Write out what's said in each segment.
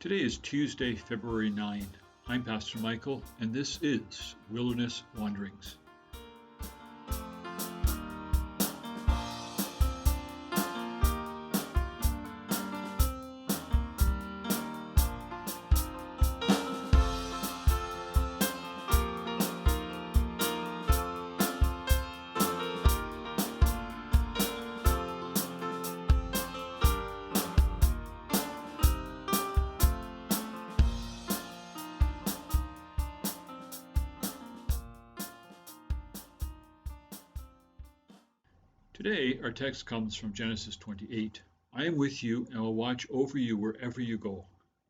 Today is Tuesday, February 9. I'm Pastor Michael, and this is Wilderness Wanderings. Today, our text comes from Genesis 28. I am with you and will watch over you wherever you go,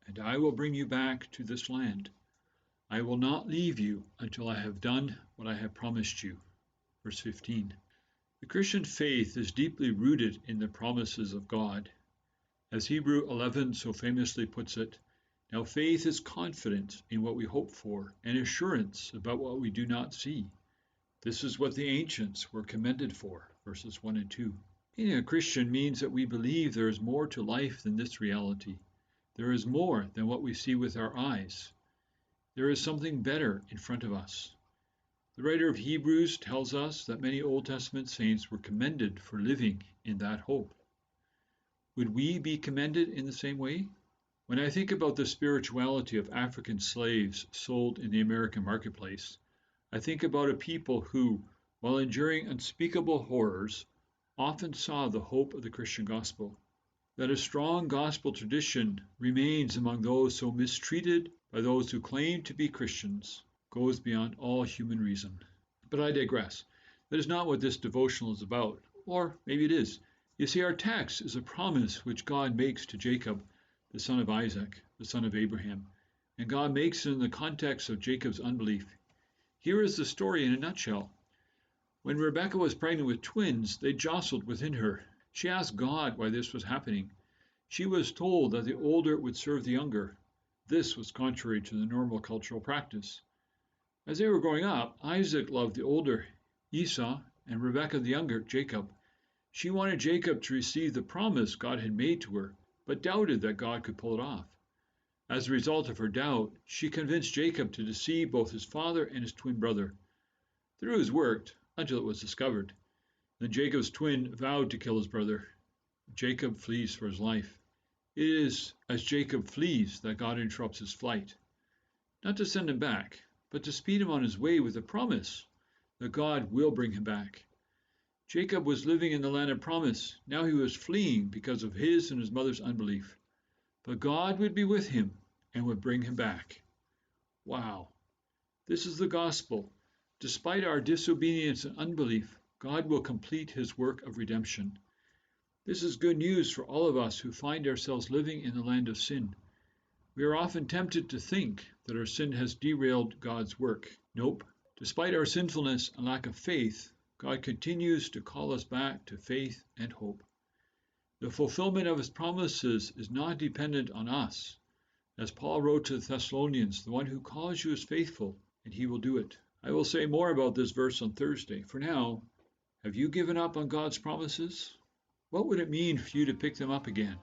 and I will bring you back to this land. I will not leave you until I have done what I have promised you. Verse 15. The Christian faith is deeply rooted in the promises of God. As Hebrew 11 so famously puts it, now faith is confidence in what we hope for and assurance about what we do not see. This is what the ancients were commended for, verses 1 and 2. Being a Christian means that we believe there is more to life than this reality. There is more than what we see with our eyes. There is something better in front of us. The writer of Hebrews tells us that many Old Testament saints were commended for living in that hope. Would we be commended in the same way? When I think about the spirituality of African slaves sold in the American marketplace, I think about a people who, while enduring unspeakable horrors, often saw the hope of the Christian gospel. That a strong gospel tradition remains among those so mistreated by those who claim to be Christians goes beyond all human reason. But I digress. That is not what this devotional is about. Or maybe it is. You see, our text is a promise which God makes to Jacob, the son of Isaac, the son of Abraham. And God makes it in the context of Jacob's unbelief. Here is the story in a nutshell. When Rebekah was pregnant with twins, they jostled within her. She asked God why this was happening. She was told that the older would serve the younger. This was contrary to the normal cultural practice. As they were growing up, Isaac loved the older, Esau, and Rebekah the younger, Jacob. She wanted Jacob to receive the promise God had made to her, but doubted that God could pull it off. As a result of her doubt, she convinced Jacob to deceive both his father and his twin brother. The ruse worked until it was discovered. Then Jacob's twin vowed to kill his brother. Jacob flees for his life. It is as Jacob flees that God interrupts his flight. Not to send him back, but to speed him on his way with a promise that God will bring him back. Jacob was living in the land of promise. Now he was fleeing because of his and his mother's unbelief. But God would be with him and would bring him back. Wow. This is the gospel. Despite our disobedience and unbelief, God will complete his work of redemption. This is good news for all of us who find ourselves living in the land of sin. We are often tempted to think that our sin has derailed God's work. Nope. Despite our sinfulness and lack of faith, God continues to call us back to faith and hope. The fulfillment of his promises is not dependent on us. As Paul wrote to the Thessalonians, the one who calls you is faithful, and he will do it. I will say more about this verse on Thursday. For now, have you given up on God's promises? What would it mean for you to pick them up again?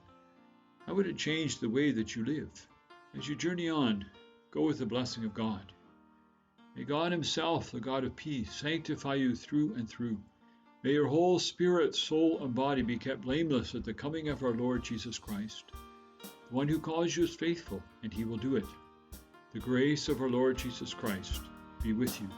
How would it change the way that you live? As you journey on, go with the blessing of God. May God himself, the God of peace, sanctify you through and through. May your whole spirit, soul, and body be kept blameless at the coming of our Lord Jesus Christ. The one who calls you is faithful, and he will do it. The grace of our Lord Jesus Christ be with you.